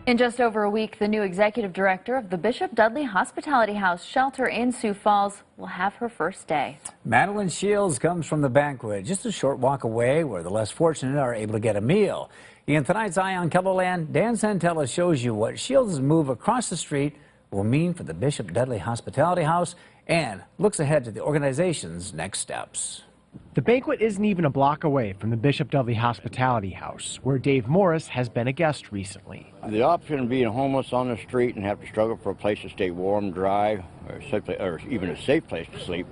In just over a week, the new executive director of the Bishop Dudley Hospitality House shelter in Sioux Falls will have her first day. Madeline Shields comes from the banquet, just a short walk away, where the less fortunate are able to get a meal. In tonight's Eye on Keloland, Dan Santella shows you what Shields' move across the street will mean for the Bishop Dudley Hospitality House and looks ahead to the organization's next steps. The banquet isn't even a block away from the Bishop Dudley Hospitality House, where Dave Morris has been a guest recently. The option of being homeless on the street and have to struggle for a place to stay warm, dry, or even a safe place to sleep,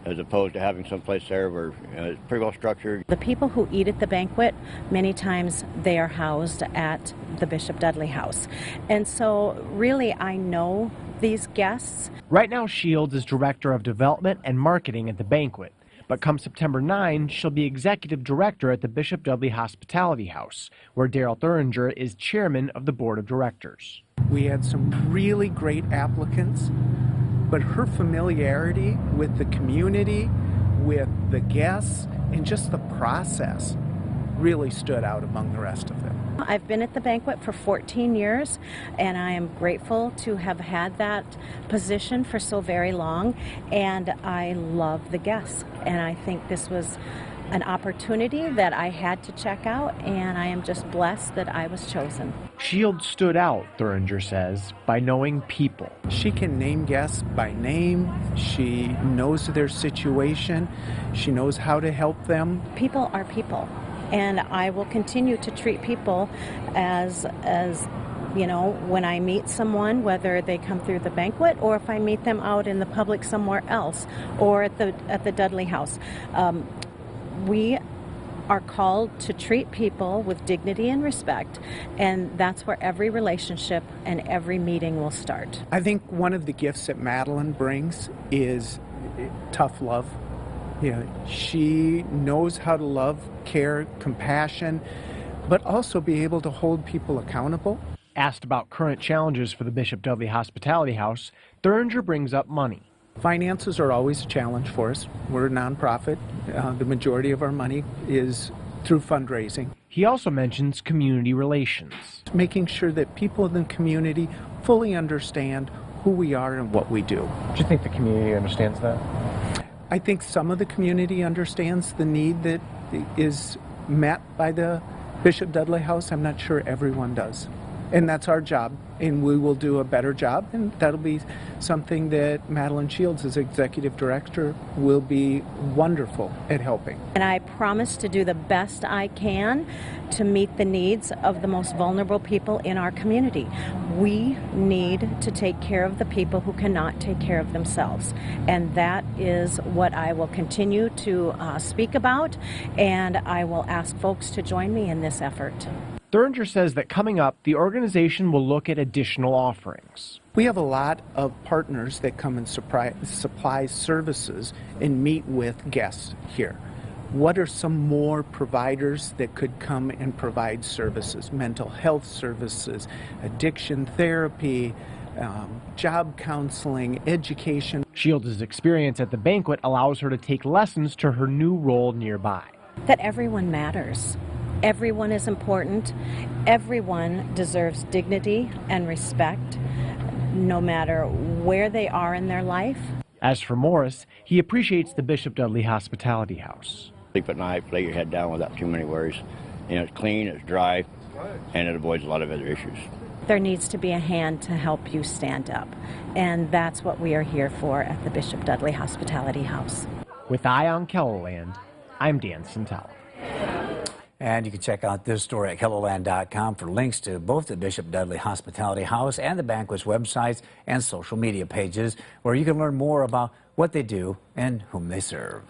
as opposed to having some place there where it's pretty well structured. The people who eat at the banquet, many times they are housed at the Bishop Dudley House. And so really I know these guests. Right now Shields is Director of Development and Marketing at the banquet. But come September 9, she'll be Executive Director at the Bishop Dudley Hospitality House, where Daryl Thuringer is Chairman of the Board of Directors. We had some really great applicants, but her familiarity with the community, with the guests, and just the process really stood out among the rest of them. I've been at the banquet for 14 years, and I am grateful to have had that position for so very long, and I love the guests, and I think this was an opportunity that I had to check out, and I am just blessed that I was chosen. Shields stood out, Thuringer says, by knowing people. She can name guests by name. She knows their situation. She knows how to help them. People are people. And I will continue to treat people as you know, when I meet someone, whether they come through the banquet or if I meet them out in the public somewhere else or at the Dudley House. We are called to treat people with dignity and respect, and that's where every relationship and every meeting will start. I think one of the gifts that Madeline brings is tough love. Yeah, she knows how to love, care, compassion, but also be able to hold people accountable. Asked about current challenges for the Bishop Dudley Hospitality House, Thuringer brings up money. Finances are always a challenge for us. We're a nonprofit. The majority of our money is through fundraising. He also mentions community relations. Making sure that people in the community fully understand who we are and what we do. Do you think the community understands that? I think some of the community understands the need that is met by the Bishop Dudley House. I'm not sure everyone does. And that's our job, and we will do a better job, and that'll be something that Madeline Shields, as Executive Director, will be wonderful at helping. And I promise to do the best I can to meet the needs of the most vulnerable people in our community. We need to take care of the people who cannot take care of themselves, and that is what I will continue to speak about, and I will ask folks to join me in this effort. Thuringer says that coming up, the organization will look at additional offerings. We have a lot of partners that come and supply services and meet with guests here. What are some more providers that could come and provide services? Mental health services, addiction therapy, job counseling, education. Shields' experience at the banquet allows her to take lessons to her new role nearby. That everyone matters. Everyone is important. Everyone deserves dignity and respect, no matter where they are in their life. As for Morris, he appreciates the Bishop Dudley Hospitality House. Sleep at night, lay your head down without too many worries. You know, it's clean, it's dry, and it avoids a lot of other issues. There needs to be a hand to help you stand up, and that's what we are here for at the Bishop Dudley Hospitality House. With Eye on Keloland, I'm Dan Santella. And you can check out this story at Keloland.com for links to both the Bishop Dudley Hospitality House and the banquet's websites and social media pages, where you can learn more about what they do and whom they serve.